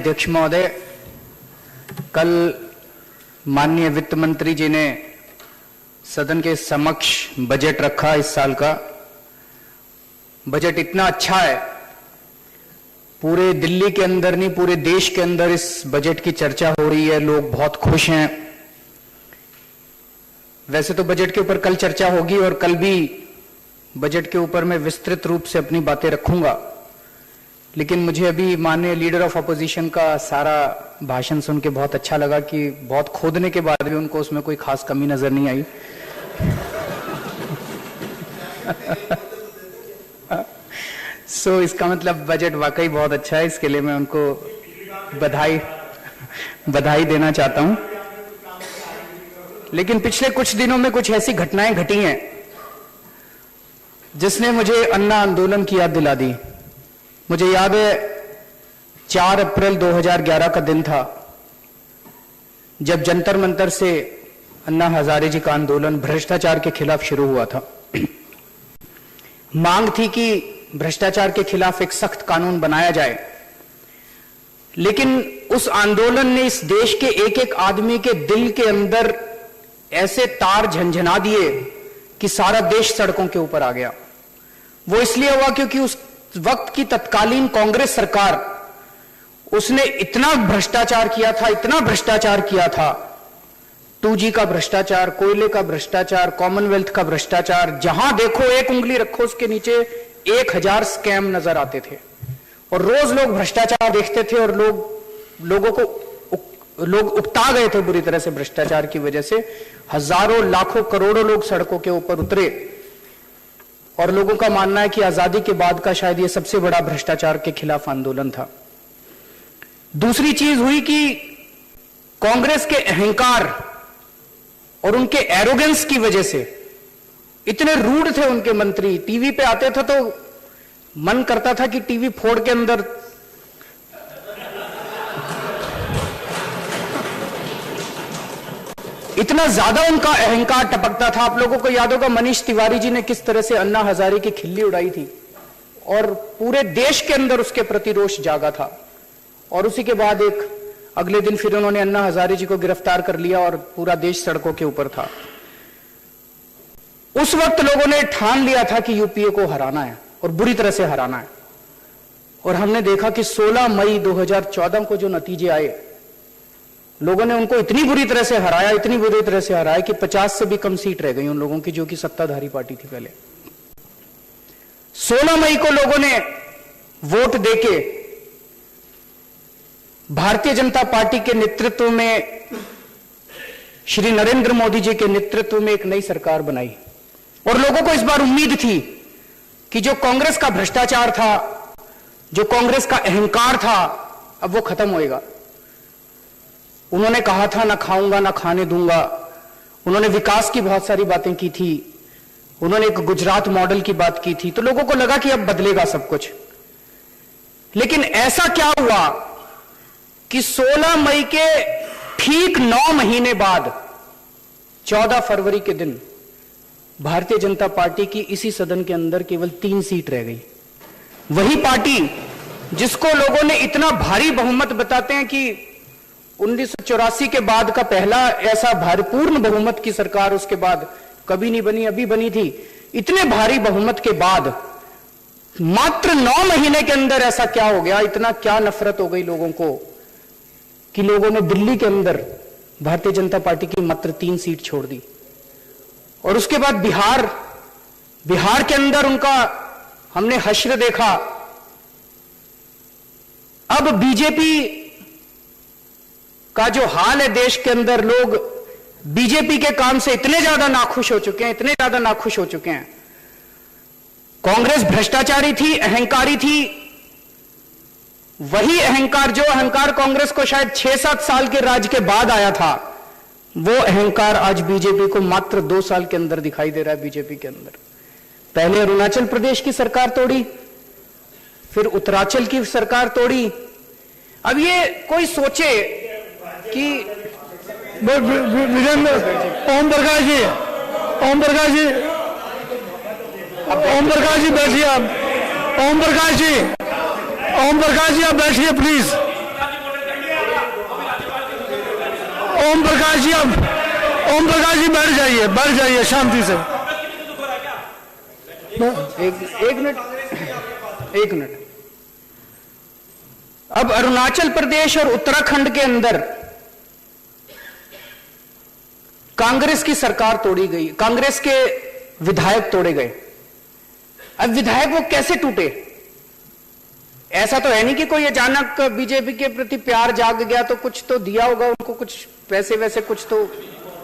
अध्यक्ष महोदय, कल माननीय वित्त मंत्री जी ने सदन के समक्ष बजट रखा। इस साल का बजट इतना अच्छा है, पूरे दिल्ली के अंदर नहीं पूरे देश के अंदर इस बजट की चर्चा हो रही है, लोग बहुत खुश हैं। वैसे तो बजट के ऊपर कल चर्चा होगी और कल भी बजट के ऊपर मैं विस्तृत रूप से अपनी बातें रखूंगा, लेकिन मुझे अभी माननीय लीडर ऑफ अपोजिशन का सारा भाषण सुन के बहुत अच्छा लगा कि बहुत खोदने के बाद भी उनको उसमें कोई खास कमी नजर नहीं आई। इसका मतलब बजट वाकई बहुत अच्छा है, इसके लिए मैं उनको बधाई देना चाहता हूं। लेकिन पिछले कुछ दिनों में कुछ ऐसी घटनाएं घटी हैं जिसने मुझे अन्ना आंदोलन की याद दिला दी। मुझे याद है 4 अप्रैल 2011 का दिन था जब जंतर मंतर से अन्ना हजारे जी का आंदोलन भ्रष्टाचार के खिलाफ शुरू हुआ था। मांग थी कि भ्रष्टाचार के खिलाफ एक सख्त कानून बनाया जाए, लेकिन उस आंदोलन ने इस देश के एक एक आदमी के दिल के अंदर ऐसे तार झंझना दिए कि सारा देश सड़कों के ऊपर आ गया। वो इसलिए हुआ क्योंकि उस वक्त की तत्कालीन कांग्रेस सरकार, उसने इतना भ्रष्टाचार किया था, 2G का भ्रष्टाचार, कोयले का भ्रष्टाचार, कॉमनवेल्थ का भ्रष्टाचार, जहां देखो एक उंगली रखो उसके नीचे 1000 स्कैम नजर आते थे। और रोज लोग भ्रष्टाचार देखते थे और लोग उकता गए थे बुरी तरह से भ्रष्टाचार की वजह से। हजारों लाखों करोड़ों लोग सड़कों के ऊपर उतरे और लोगों का मानना है कि आजादी के बाद का शायद ये सबसे बड़ा भ्रष्टाचार के खिलाफ आंदोलन था। दूसरी चीज हुई कि कांग्रेस के अहंकार और उनके एरोगेंस की वजह से इतने रूड थे उनके मंत्री, टीवी पे आते थे तो मन करता था कि टीवी फोड़ के अंदर इतना ज्यादा उनका अहंकार टपकता था। आप लोगों को याद होगा मनीष तिवारी जी ने किस तरह से अन्ना हजारे की खिल्ली उड़ाई थी और पूरे देश के अंदर उसके प्रति रोष जागा था। और उसी के बाद अगले दिन फिर उन्होंने अन्ना हजारे जी को गिरफ्तार कर लिया और पूरा देश सड़कों के ऊपर था। उस वक्त लोगों ने ठान लिया था कि यूपीए को हराना है और बुरी तरह से हराना है। और हमने देखा कि 16 मई 2014 को जो नतीजे आए, लोगों ने उनको इतनी बुरी तरह से हराया कि 50 से भी कम सीट रह गई उन लोगों की जो कि सत्ताधारी पार्टी थी पहले। 16 मई को लोगों ने वोट देके भारतीय जनता पार्टी के नेतृत्व में, श्री नरेंद्र मोदी जी के नेतृत्व में एक नई सरकार बनाई। और लोगों को इस बार उम्मीद थी कि जो कांग्रेस का भ्रष्टाचार था, जो कांग्रेस का अहंकार था, अब वो खत्म होएगा। उन्होंने कहा था ना खाऊंगा ना खाने दूंगा। उन्होंने विकास की बहुत सारी बातें की थी, उन्होंने एक गुजरात मॉडल की बात की थी, तो लोगों को लगा कि अब बदलेगा सब कुछ। लेकिन ऐसा क्या हुआ कि 16 मई के ठीक 9 महीने बाद 14 फरवरी के दिन भारतीय जनता पार्टी की इसी सदन के अंदर केवल 3 सीट रह गई। वही पार्टी जिसको लोगों ने इतना भारी बहुमत बताते हैं कि 1984 के बाद का पहला ऐसा भारीपूर्ण बहुमत की सरकार उसके बाद कभी नहीं बनी, अभी बनी थी। इतने भारी बहुमत के बाद मात्र 9 महीने के अंदर ऐसा क्या हो गया, इतना क्या नफरत हो गई लोगों को कि लोगों ने दिल्ली के अंदर भारतीय जनता पार्टी की मात्र 3 सीट छोड़ दी। और उसके बाद बिहार के अंदर उनका हमने हश्र देखा। अब बीजेपी का जो हाल है देश के अंदर, लोग बीजेपी के काम से इतने ज्यादा नाखुश हो चुके हैं, कांग्रेस भ्रष्टाचारी थी, अहंकारी थी। वही अहंकार, जो अहंकार कांग्रेस को शायद 6-7 साल के राज के बाद आया था, वो अहंकार आज बीजेपी को मात्र 2 साल के अंदर दिखाई दे रहा है। बीजेपी के अंदर पहले अरुणाचल प्रदेश की सरकार तोड़ी, फिर उत्तरांचल की सरकार तोड़ी। अब ये कोई सोचे कि वीरेंद्र, ओम प्रकाश जी बैठिए आप। ओम प्रकाश जी आप बैठिए प्लीज। ओम प्रकाश जी बैठ जाइए शांति से। एक मिनट। अब अरुणाचल प्रदेश और उत्तराखंड के अंदर कांग्रेस की सरकार तोड़ी गई, कांग्रेस के विधायक तोड़े गए। अब विधायक वो कैसे टूटे? ऐसा तो है नहीं कि कोई अचानक बीजेपी के प्रति प्यार जाग गया तो कुछ तो दिया होगा उनको, कुछ पैसे वैसे कुछ तो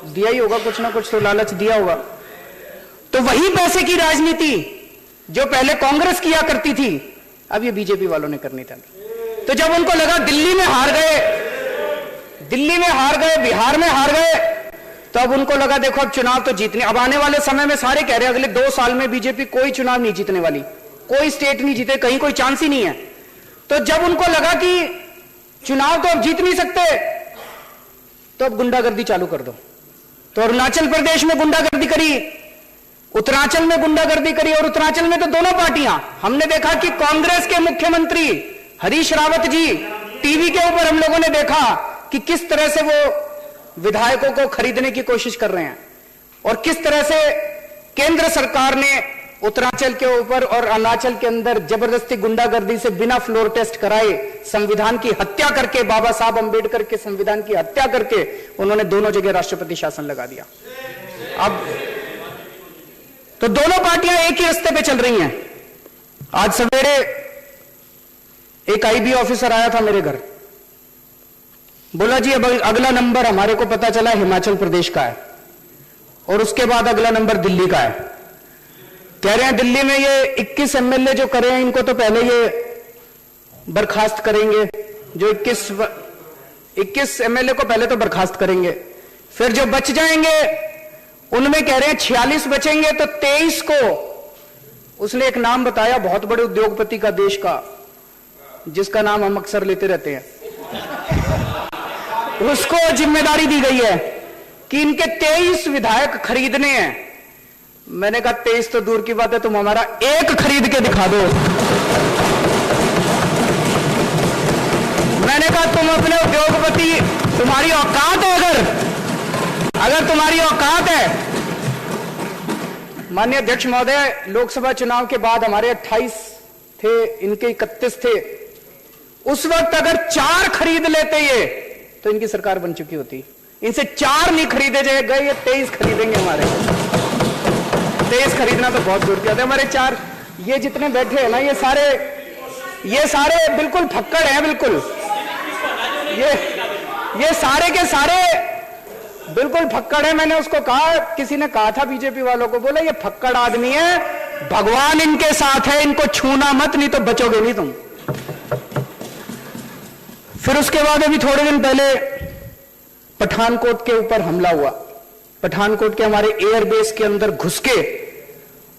दिया ही होगा, कुछ ना कुछ तो लालच दिया होगा। तो वही पैसे की राजनीति जो पहले कांग्रेस किया करती थी अब ये बीजेपी वालों ने करनी था। तो जब उनको लगा दिल्ली में हार गए, बिहार में हार गए, तो अब उनको लगा देखो अब चुनाव तो जीतने, अब आने वाले समय में सारे कह रहे हैं अगले 2 साल में बीजेपी कोई चुनाव नहीं जीतने वाली, कोई स्टेट नहीं जीते, कहीं कोई चांस ही नहीं है। तो जब उनको लगा कि चुनाव तो अब जीत नहीं सकते तो अब गुंडागर्दी चालू कर दो। तो अरुणाचल प्रदेश में गुंडागर्दी करी, उत्तरांचल में गुंडागर्दी करी, और उत्तरांचल में तो दोनों पार्टियां, हमने देखा कि कांग्रेस के मुख्यमंत्री हरीश रावत जी टीवी के ऊपर हम लोगों ने देखा कि किस तरह से वो विधायकों को खरीदने की कोशिश कर रहे हैं और किस तरह से केंद्र सरकार ने उत्तरांचल के ऊपर और अरुणाचल के अंदर जबरदस्ती गुंडागर्दी से बिना फ्लोर टेस्ट कराए संविधान की हत्या करके, बाबा साहब अंबेडकर के संविधान की हत्या करके उन्होंने दोनों जगह राष्ट्रपति शासन लगा दिया। अब तो दोनों पार्टियां एक ही रास्ते पे चल रही हैं। आज सवेरे एक आईबी ऑफिसर आया था मेरे घर, बोला जी अब अगला नंबर हमारे को पता चला हिमाचल प्रदेश का है और उसके बाद अगला नंबर दिल्ली का है। कह रहे हैं दिल्ली में ये 21 एमएलए जो करे हैं इनको तो पहले ये बर्खास्त करेंगे, जो 21 एमएलए को पहले तो बर्खास्त करेंगे, फिर जो बच जाएंगे उनमें कह रहे हैं 46 बचेंगे तो 23 को, उसने एक नाम बताया बहुत बड़े उद्योगपति का देश का जिसका नाम हम अक्सर लेते रहते हैं, उसको जिम्मेदारी दी गई है कि इनके 23 विधायक खरीदने हैं। मैंने कहा 23 तो दूर की बात है, तुम हमारा एक खरीद के दिखा दो। मैंने कहा तुम अपने उद्योगपति, तुम्हारी औकात है, अगर तुम्हारी औकात है। माननीय अध्यक्ष महोदय, लोकसभा चुनाव के बाद हमारे 28 थे, इनके 31 थे। उस वक्त अगर 4 खरीद लेते ये तो इनकी सरकार बन चुकी होती। इनसे 4 नहीं खरीदे गए, ये 23 खरीदेंगे हमारे। 23 खरीदना तो बहुत दूर की बात है। हमारे 4 ये जितने बैठे हैं ना, ये सारे बिल्कुल फक्कड़ हैं, बिल्कुल ये सारे के सारे बिल्कुल फक्कड़ है। मैंने उसको कहा, किसी ने कहा था बीजेपी वालों को, बोला ये फक्कड़ आदमी है, भगवान इनके साथ है, इनको छूना मत नहीं तो बचोगे नहीं तुम। फिर उसके बाद अभी थोड़े दिन पहले पठानकोट के ऊपर हमला हुआ। पठानकोट के हमारे एयरबेस के अंदर घुस के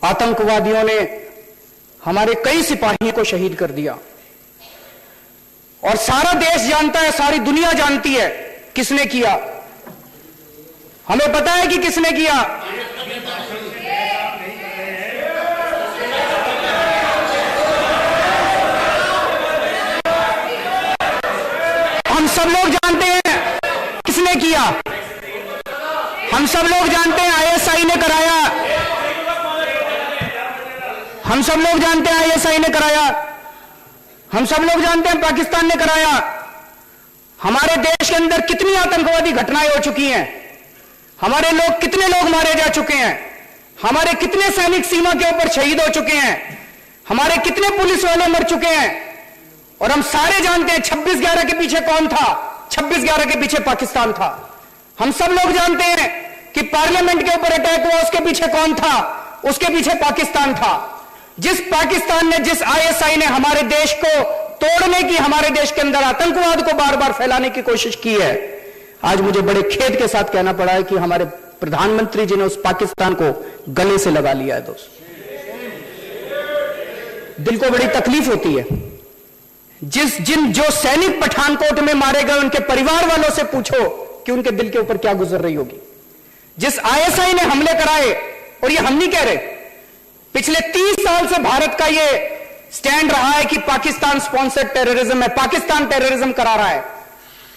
आतंकवादियों ने हमारे कई सिपाहियों को शहीद कर दिया और सारा देश जानता है, सारी दुनिया जानती है किसने किया। हमें पता है कि किसने किया। हम सब लोग जानते हैं किसने किया। हम सब लोग जानते हैं आईएसआई ने कराया। हम सब लोग जानते हैं आईएसआई ने कराया। हम सब लोग जानते हैं पाकिस्तान ने कराया। हमारे देश के अंदर कितनी आतंकवादी घटनाएं हो चुकी हैं, हमारे लोग कितने लोग मारे जा चुके हैं, हमारे कितने सैनिक सीमा के ऊपर शहीद हो चुके हैं, हमारे कितने पुलिस वाले मर चुके हैं। और हम सारे जानते हैं 26/11 के पीछे कौन था। 26/11 के पीछे पाकिस्तान था। हम सब लोग जानते हैं कि पार्लियामेंट के ऊपर अटैक हुआ, उसके पीछे कौन था, उसके पीछे पाकिस्तान था। जिस पाकिस्तान ने, जिस आईएसआई ने हमारे देश को तोड़ने की, हमारे देश के अंदर आतंकवाद को बार बार फैलाने की कोशिश की है, आज मुझे बड़े खेद के साथ कहना पड़ा है कि हमारे प्रधानमंत्री जी ने उस पाकिस्तान को गले से लगा लिया है। दोस्त, दिल को बड़ी तकलीफ होती है। जो सैनिक पठानकोट में मारे गए, उनके परिवार वालों से पूछो कि उनके दिल के ऊपर क्या गुजर रही होगी। जिस आईएसआई ने हमले कराए, और ये हम नहीं कह रहे, पिछले 30 साल से भारत का ये स्टैंड रहा है कि पाकिस्तान स्पॉन्सर्ड टेररिज्म है, पाकिस्तान टेररिज्म करा रहा है।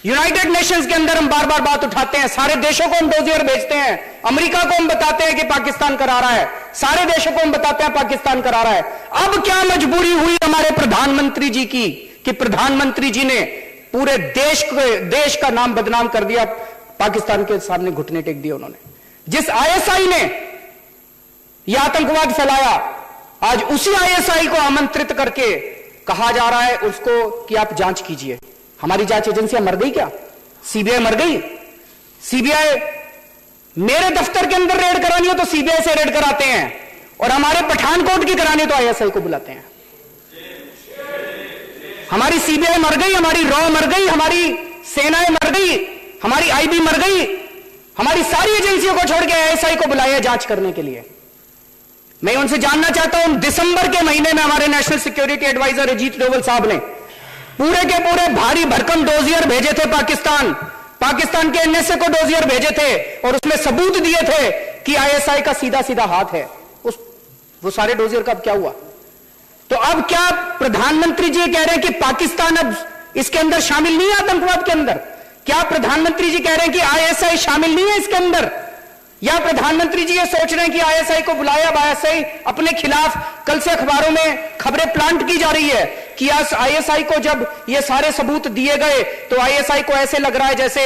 यूनाइटेड नेशंस के अंदर हम बार बार बात उठाते हैं, सारे देशों को हम डोजियर भेजते हैं, अमेरिका को हम बताते हैं कि पाकिस्तान करा रहा है, सारे देशों को हम बताते हैं पाकिस्तान करा रहा है। अब क्या मजबूरी हुई हमारे प्रधानमंत्री जी की कि प्रधानमंत्री जी ने पूरे देश का नाम बदनाम कर दिया, पाकिस्तान के सामने घुटने टेक दिए उन्होंने। जिस आईएसआई ने यह आतंकवाद फैलाया, आज उसी आईएसआई को आमंत्रित करके कहा जा रहा है उसको कि आप जांच कीजिए। हमारी जांच एजेंसियां मर गई क्या? सीबीआई मर गई? सीबीआई मेरे दफ्तर के अंदर रेड करानी हो तो सीबीआई से रेड कराते हैं, और हमारे पठानकोट की करानी तो आईएसआई को बुलाते हैं। हमारी सीबीआई मर गई, हमारी रॉ मर गई, हमारी सेनाएं मर गई, हमारी आईबी मर गई, हमारी सारी एजेंसियों को छोड़ के आईएसआई को बुलाया जांच करने के लिए। मैं उनसे जानना चाहता हूं, दिसंबर के महीने में हमारे national security adviser Ajit Doval साहब ने पूरे के पूरे भारी भरकम डोजियर भेजे थे पाकिस्तान के एनएसए को डोजियर भेजे थे, और उसमें सबूत दिए थे कि आईएसआई का सीधा सीधा हाथ है। वो सारे डोजियर का अब क्या हुआ? तो अब क्या प्रधानमंत्री जी कह रहे हैं कि पाकिस्तान अब इसके अंदर शामिल नहीं है आतंकवाद के अंदर? क्या प्रधानमंत्री जी कह रहे हैं कि आईएसआई शामिल नहीं है इसके अंदर? या प्रधानमंत्री जी ये सोच रहे हैं कि आईएसआई को बुलाया, आईएसआई अपने खिलाफ कल से अखबारों में खबरें प्लांट की जा रही है कि आईएसआई को जब ये सारे सबूत दिए गए तो आईएसआई को ऐसे लग रहा है जैसे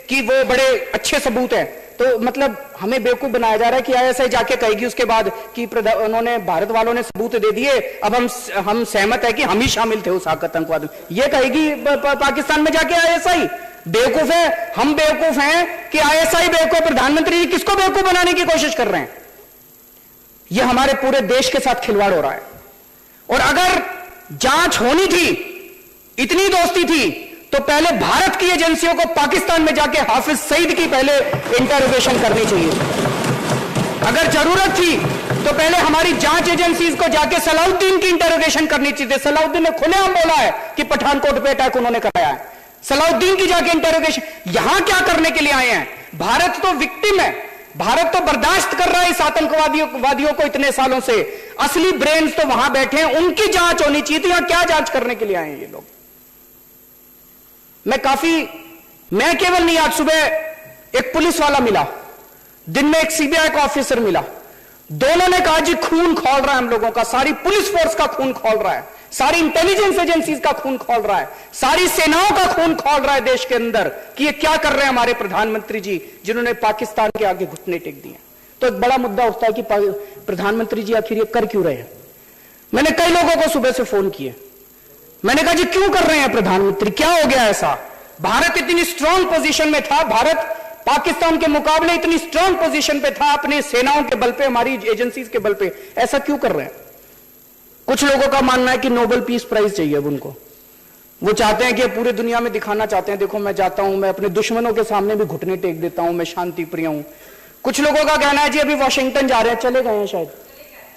कि वो बड़े अच्छे सबूत हैं। तो मतलब हमें बेवकूफ बनाया जा रहा है कि आईएसआई जाके कहेगी उसके बाद कि उन्होंने, भारत वालों ने सबूत दे दिए, अब हम सहमत है कि हम ही शामिल थे उस आतंकवाद में। ये कहेगी पाकिस्तान में जाके आईएसआई। बेवकूफ है, हम बेवकूफ हैं कि आईएसआई बेवकूफ? प्रधानमंत्री जी किसको बेवकूफ बनाने की कोशिश कर रहे हैं? यह हमारे पूरे देश के साथ खिलवाड़ हो रहा है। और अगर जांच होनी थी, इतनी दोस्ती थी, तो पहले भारत की एजेंसियों को पाकिस्तान में जाके हाफिज सईद की पहले इंटरोगेशन करनी चाहिए। अगर जरूरत थी तो पहले हमारी जांच एजेंसीज को जाके सलाउद्दीन की इंटरोगेशन करनी चाहिए। सलाउद्दीन ने खुलेआम बोला है कि पठानकोट पे अटैक उन्होंने कराया है। सलाउद्दीन की जाके इंटरोगेशन। यहां क्या करने के लिए आए हैं? भारत तो विक्टिम है, भारत तो बर्दाश्त कर रहा है इस आतंकवादियों को इतने सालों से। असली ब्रेन्स तो वहां बैठे हैं, उनकी जांच होनी चाहिए। तो यहां क्या जांच करने के लिए आए हैं ये लोग? मैं केवल नहीं, आज सुबह एक पुलिस वाला मिला, दिन में एक सीबीआई का ऑफिसर मिला, दोनों ने कहा जी खून खौल रहा है हम लोगों का, सारी पुलिस फोर्स का खून खौल रहा है, सारी इंटेलिजेंस एजेंसीज का खून खौल रहा है, सारी सेनाओं का खून खौल रहा है देश के अंदर कि ये क्या कर रहे हैं हमारे प्रधानमंत्री जी, जिन्होंने पाकिस्तान के आगे घुटने टेक दिए। तो एक बड़ा मुद्दा उठता है कि प्रधानमंत्री जी आखिर ये कर क्यों रहे हैं? मैंने कई लोगों को सुबह से फोन किए, मैंने कहा जी क्यों कर रहे हैं प्रधानमंत्री, क्या हो गया ऐसा? भारत इतनी स्ट्रांग पोजीशन में था, भारत पाकिस्तान के मुकाबले इतनी स्ट्रांग पोजीशन पे था, अपनी सेनाओं के बल पे, हमारी एजेंसीज के बल पे, ऐसा क्यों कर रहे हैं? कुछ लोगों का मानना है कि नोबेल पीस प्राइज चाहिए अब उनको। वो चाहते हैं कि पूरी दुनिया में दिखाना चाहते हैं, देखो मैं जाता हूं, मैं अपने दुश्मनों के सामने भी घुटने टेक देता हूं, मैं शांति प्रिय हूं। कुछ लोगों का कहना है जी अभी वॉशिंगटन जा रहे हैं, चले गए हैं शायद,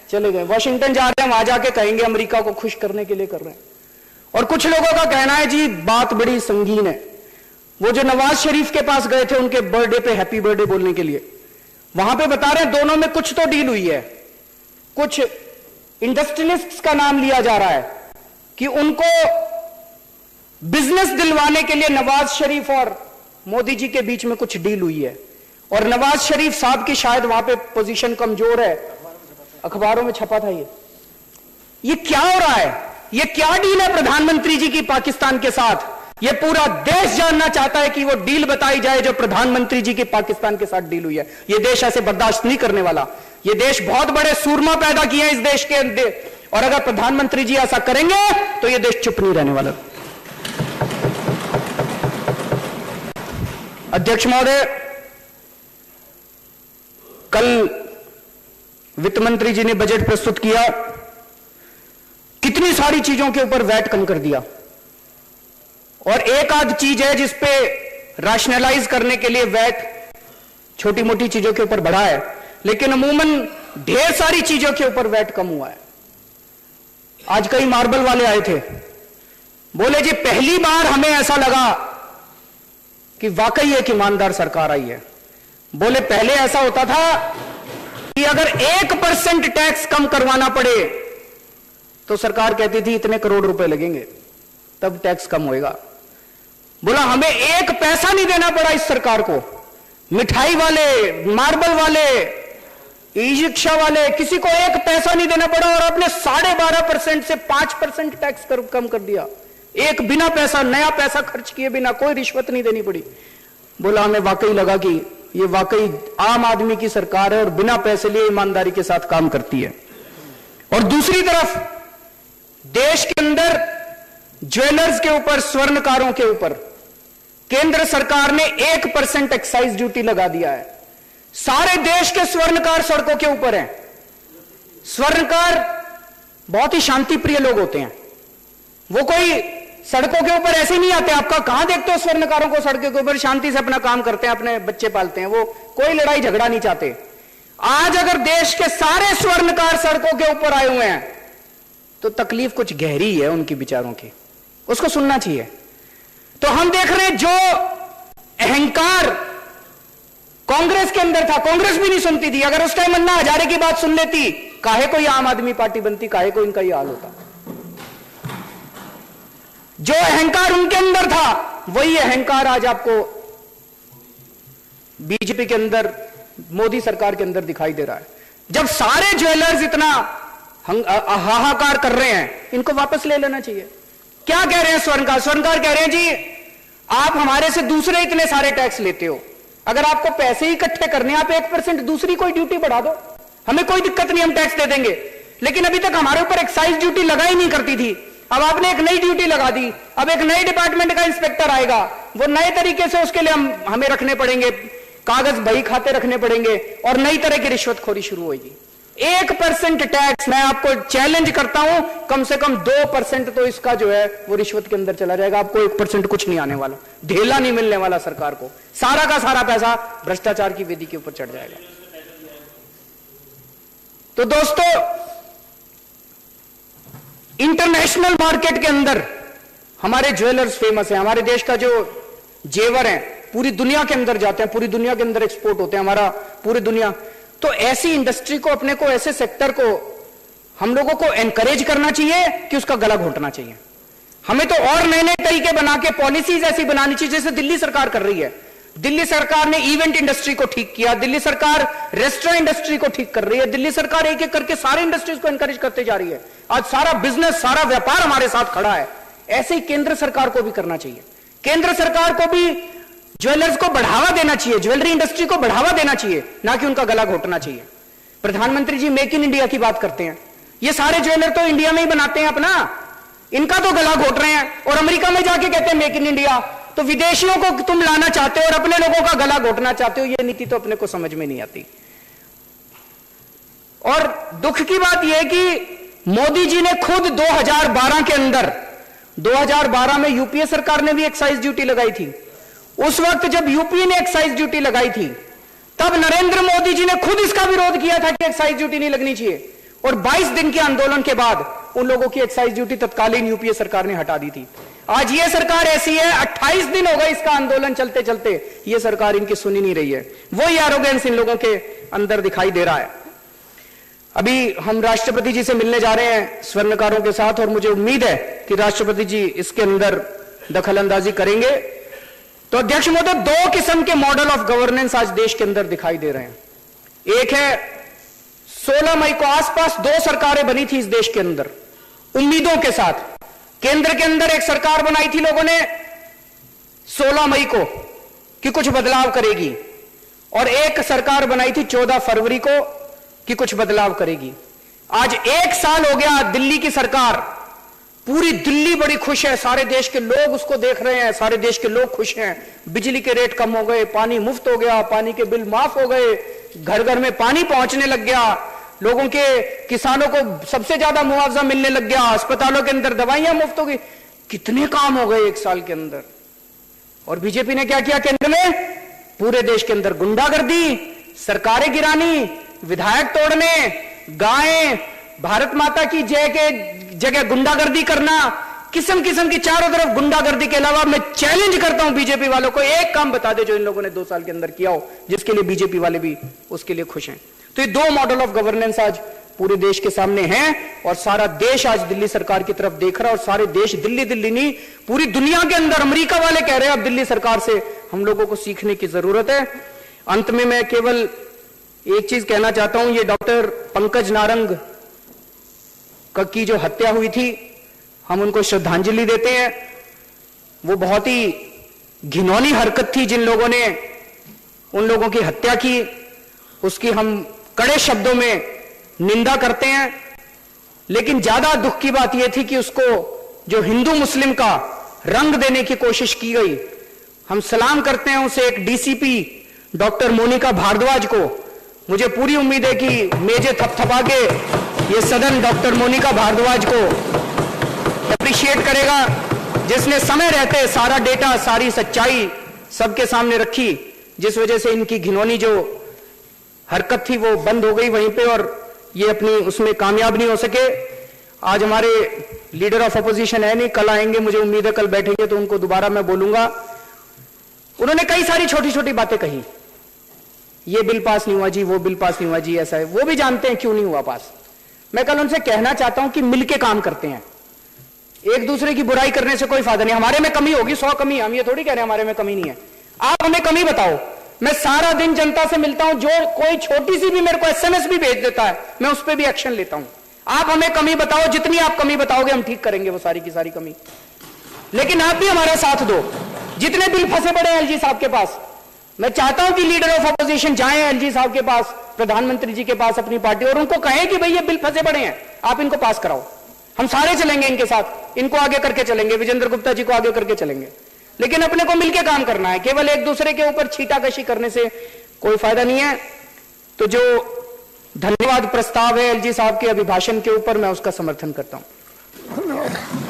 चले गए, वॉशिंगटन जा रहे हैं, वहां जाके कहेंगे अमेरिका को खुश करने के लिए कर रहे हैं। और कुछ लोगों का कहना है जी बात बड़ी संगीन है। वो जो नवाज शरीफ के पास गए थे उनके बर्थडे पे हैप्पी बर्थडे बोलने के लिए, वहां पे बता रहे हैं दोनों में कुछ तो डील हुई है, कुछ इंडस्ट्रियलिस्ट्स का नाम लिया जा रहा है कि उनको बिजनेस दिलवाने के लिए नवाज शरीफ और मोदी जी के बीच में कुछ डील हुई है। और नवाज शरीफ साहब की शायद वहां पे पोजीशन कमजोर है, अखबारों में छपा था ये क्या हो रहा है? ये क्या डील है प्रधानमंत्री जी की पाकिस्तान के साथ? ये पूरा देश जानना चाहता है कि वो डील बताई जाए जो प्रधानमंत्री जी की पाकिस्तान के साथ डील हुई है। ये देश ऐसे बर्दाश्त नहीं करने वाला। ये देश बहुत बड़े सूरमा पैदा किए हैं इस देश के अंदर, और अगर प्रधानमंत्री जी ऐसा करेंगे तो ये देश चुप नहीं रहने वाला। अध्यक्ष महोदय, कल वित्त मंत्री जी ने बजट प्रस्तुत किया, कितनी सारी चीजों के ऊपर वैट कम कर दिया, और एक आध चीज है जिसपे रैशनलाइज करने के लिए वैट छोटी मोटी चीजों के ऊपर बढ़ा है, लेकिन अमूमन ढेर सारी चीजों के ऊपर वैट कम हुआ है। आज कई मार्बल वाले आए थे, बोले जी पहली बार हमें ऐसा लगा कि वाकई एक ईमानदार सरकार आई है। बोले पहले ऐसा होता था कि अगर 1% टैक्स कम करवाना पड़े तो सरकार कहती थी इतने करोड़ रुपए लगेंगे तब टैक्स कम होएगा। बोला हमें एक पैसा नहीं देना पड़ा इस सरकार को, मिठाई वाले, मार्बल वाले, ई रिक्शा वाले, किसी को एक पैसा नहीं देना पड़ा, और आपने 12.5% से 5% टैक्स कम कर दिया। एक बिना पैसा, नया पैसा खर्च किए बिना, कोई रिश्वत नहीं देनी पड़ी। बोला हमें वाकई लगा कि ये वाकई आम आदमी की सरकार है और बिना पैसे लिए ईमानदारी के साथ काम करती है। और दूसरी तरफ देश के अंदर ज्वेलर्स के ऊपर, स्वर्णकारों के ऊपर केंद्र सरकार ने 1% एक्साइज ड्यूटी लगा दिया है। सारे देश के स्वर्णकार सड़कों के ऊपर हैं। स्वर्णकार बहुत ही शांति प्रिय लोग होते हैं, वो कोई सड़कों के ऊपर ऐसे नहीं आते। आपका कहां देखते हो स्वर्णकारों को सड़कों के ऊपर? शांति से अपना काम करते हैं, अपने बच्चे पालते हैं, वो कोई लड़ाई झगड़ा नहीं चाहते। आज अगर देश के सारे स्वर्णकार सड़कों के ऊपर आए हुए हैं तो तकलीफ कुछ गहरी है उनकी विचारों की, उसको सुनना चाहिए। तो हम देख रहे हैं जो अहंकार कांग्रेस के अंदर था, कांग्रेस भी नहीं सुनती थी। अगर उस टाइम अन्ना हजारे की बात सुन लेती, काहे को ये आम आदमी पार्टी बनती, काहे को इनका ये हाल होता। जो अहंकार उनके अंदर था वही अहंकार आज आपको बीजेपी के अंदर, मोदी सरकार के अंदर दिखाई दे रहा है। जब सारे ज्वेलर्स इतना हाहाकार कर रहे हैं, इनको वापस ले लेना चाहिए। क्या कह रहे हैं स्वर्णकार? स्वर्णकार कह रहे हैं जी आप हमारे से दूसरे इतने सारे टैक्स लेते हो, अगर आपको पैसे ही इकट्ठे करने, आप 1% दूसरी कोई ड्यूटी बढ़ा दो, हमें कोई दिक्कत नहीं, हम टैक्स दे देंगे। लेकिन अभी तक हमारे ऊपर एक्साइज ड्यूटी लगाई नहीं करती थी, अब आपने एक नई ड्यूटी लगा दी। अब एक नए डिपार्टमेंट का इंस्पेक्टर आएगा, वो नए तरीके से उसके लिए हमें रखने पड़ेंगे, कागज बही खाते रखने पड़ेंगे, और नई तरह की रिश्वतखोरी शुरू होगी। 1% टैक्स, मैं आपको चैलेंज करता हूं, कम से कम 2% तो इसका जो है वो रिश्वत के अंदर चला जाएगा। आपको 1% कुछ नहीं आने वाला, ढेला नहीं मिलने वाला सरकार को, सारा का सारा पैसा भ्रष्टाचार की वेदी के ऊपर चढ़ जाएगा। तो दोस्तों, इंटरनेशनल मार्केट के अंदर हमारे ज्वेलर्स फेमस हैं। हमारे देश का जो जेवर है पूरी दुनिया के अंदर जाते हैं, पूरी दुनिया के अंदर एक्सपोर्ट होते हैं हमारा, पूरी दुनिया। तो ऐसी इंडस्ट्री को, अपने को, ऐसे सेक्टर को हम लोगों को एनकरेज करना चाहिए कि उसका गला घोंटना चाहिए। हमें तो और नए नए तरीके बना के पॉलिसीज ऐसी बनानी चाहिए जैसे दिल्ली सरकार कर रही है। दिल्ली सरकार ने इवेंट इंडस्ट्री को ठीक किया, दिल्ली सरकार रेस्टोरेंट इंडस्ट्री को ठीक कर रही है, दिल्ली सरकार एक एक करके सारे इंडस्ट्रीज को एनकरेज करते जा रही है। आज सारा बिजनेस, सारा व्यापार हमारे साथ खड़ा है। ऐसे ही केंद्र सरकार को भी करना चाहिए। केंद्र सरकार को भी ज्वेलर्स को बढ़ावा देना चाहिए, ज्वेलरी इंडस्ट्री को बढ़ावा देना चाहिए, ना कि उनका गला घोटना चाहिए। प्रधानमंत्री जी मेक इन इंडिया की बात करते हैं, ये सारे ज्वेलर तो इंडिया में ही बनाते हैं अपना, इनका तो गला घोट रहे हैं। और अमेरिका में जाके कहते हैं मेक इन इंडिया, तो विदेशियों को तुम लाना चाहते हो और अपने लोगों का गला घोटना चाहते हो। ये नीति तो अपने को समझ में नहीं आती। और दुख की बात यह है कि मोदी जी ने खुद 2012 के अंदर, 2012 में यूपीए सरकार ने भी एक्साइज ड्यूटी लगाई थी। उस वक्त जब यूपीए ने एक्साइज ड्यूटी लगाई थी, तब नरेंद्र मोदी जी ने खुद इसका विरोध किया था कि एक्साइज ड्यूटी नहीं लगनी चाहिए। और 22 दिन के आंदोलन के बाद उन लोगों की एक्साइज ड्यूटी तत्कालीन यूपीए सरकार ने हटा दी थी। आज ये सरकार ऐसी है, 28 दिन हो गए इसका आंदोलन चलते चलते, ये सरकार इनकी सुनी नहीं रही है। वही एरोगेंस इन लोगों के अंदर दिखाई दे रहा है। अभी हम राष्ट्रपति जी से मिलने जा रहे हैं स्वर्णकारों के साथ, और मुझे उम्मीद है कि राष्ट्रपति जी इसके अंदर दखल अंदाजी करेंगे। तो अध्यक्ष महोदय, 2 किस्म के मॉडल ऑफ गवर्नेंस आज देश के अंदर दिखाई दे रहे हैं। एक है 16 मई को आसपास 2 सरकारें बनी थी इस देश के अंदर उम्मीदों के साथ। केंद्र के अंदर एक सरकार बनाई थी लोगों ने 16 मई को कि कुछ बदलाव करेगी, और एक सरकार बनाई थी 14 फरवरी को कि कुछ बदलाव करेगी। आज 1 साल हो गया दिल्ली की सरकार, पूरी दिल्ली बड़ी खुश है, सारे देश के लोग उसको देख रहे हैं, सारे देश के लोग खुश हैं। बिजली के रेट कम हो गए, पानी मुफ्त हो गया, पानी के बिल माफ हो गए, घर घर में पानी पहुंचने लग गया, लोगों के, किसानों को सबसे ज्यादा मुआवजा मिलने लग गया, अस्पतालों के अंदर दवाइयां मुफ्त हो गई। कितने काम हो गए 1 साल के अंदर। और बीजेपी ने क्या किया केंद्र में? पूरे देश के अंदर गुंडागर्दी, सरकारें गिरानी, विधायक तोड़ने, गायें, भारत माता की जय के जगह गुंडागर्दी करना, किस्म किस्म की चारों तरफ गुंडागर्दी के अलावा मैं चैलेंज करता हूं बीजेपी वालों को, एक काम बता दे जो इन लोगों ने 2 साल के अंदर किया हो, जिसके लिए बीजेपी वाले भी उसके लिए खुश हैं। तो ये 2 मॉडल ऑफ गवर्नेंस आज पूरे देश के सामने हैं और सारा देश आज दिल्ली सरकार की तरफ देख रहा है और सारे देश दिल्ली दिल्ली नहीं पूरी दुनिया के अंदर अमेरिका वाले कह रहे हैं अब दिल्ली सरकार से हम लोगों को सीखने की जरूरत है। अंत में मैं केवल एक चीज कहना चाहता हूं, ये डॉक्टर पंकज नारंग की जो हत्या हुई थी हम उनको श्रद्धांजलि देते हैं। वो बहुत ही घिनौनी हरकत थी जिन लोगों ने उन लोगों की हत्या की, उसकी हम कड़े शब्दों में निंदा करते हैं। लेकिन ज्यादा दुख की बात यह थी कि उसको जो हिंदू मुस्लिम का रंग देने की कोशिश की गई, हम सलाम करते हैं उसे एक डीसीपी डॉक्टर मोनिका भारद्वाज को। मुझे पूरी उम्मीद है कि मेजे थपथपा के ये सदन डॉक्टर मोनिका भारद्वाज को अप्रिशिएट करेगा, जिसने समय रहते सारा डेटा सारी सच्चाई सबके सामने रखी, जिस वजह से इनकी घिनौनी जो हरकत थी वो बंद हो गई वहीं पे और ये अपनी उसमें कामयाब नहीं हो सके। आज हमारे लीडर ऑफ अपोजिशन है नहीं, कल आएंगे, मुझे उम्मीद है कल बैठेंगे तो उनको दोबारा मैं बोलूंगा। उन्होंने कई सारी छोटी छोटी बातें कही, ये बिल पास नहीं हुआ जी, वो बिल पास नहीं हुआ जी, ऐसा है, वो भी जानते हैं क्यों नहीं हुआ पास। मैं कल उनसे कहना चाहता हूं कि मिलके काम करते हैं, एक दूसरे की बुराई करने से कोई फायदा नहीं। हमारे में कमी होगी, 100 कमी, हम ये थोड़ी कह रहे हैं हमारे में कमी नहीं है, आप हमें कमी बताओ। मैं सारा दिन जनता से मिलता हूं, जो कोई छोटी सी भी मेरे को एसएमएस भी भेज देता है मैं उस पर भी एक्शन लेता हूं। आप हमें कमी बताओ, जितनी आप कमी बताओगे हम ठीक करेंगे वो सारी की सारी कमी। लेकिन आप भी हमारा साथ दो। जितने बिल फंसे पड़े हैं एलजी साहब के पास, मैं चाहता हूं कि लीडर ऑफ अपोजिशन जाएं एलजी साहब के पास, प्रधानमंत्री जी के पास, अपनी पार्टी, और उनको कहें कि भाई ये बिल फंसे पड़े हैं, आप इनको पास कराओ। हम सारे चलेंगे इनके साथ, इनको आगे करके चलेंगे, विजेंद्र गुप्ता जी को आगे करके चलेंगे। लेकिन अपने को मिलकर काम करना है, केवल एक दूसरे के ऊपर छीटाकशी करने से कोई फायदा नहीं है। तो जो धन्यवाद प्रस्ताव है एलजी साहब के अभिभाषण के ऊपर, मैं उसका समर्थन करता हूं।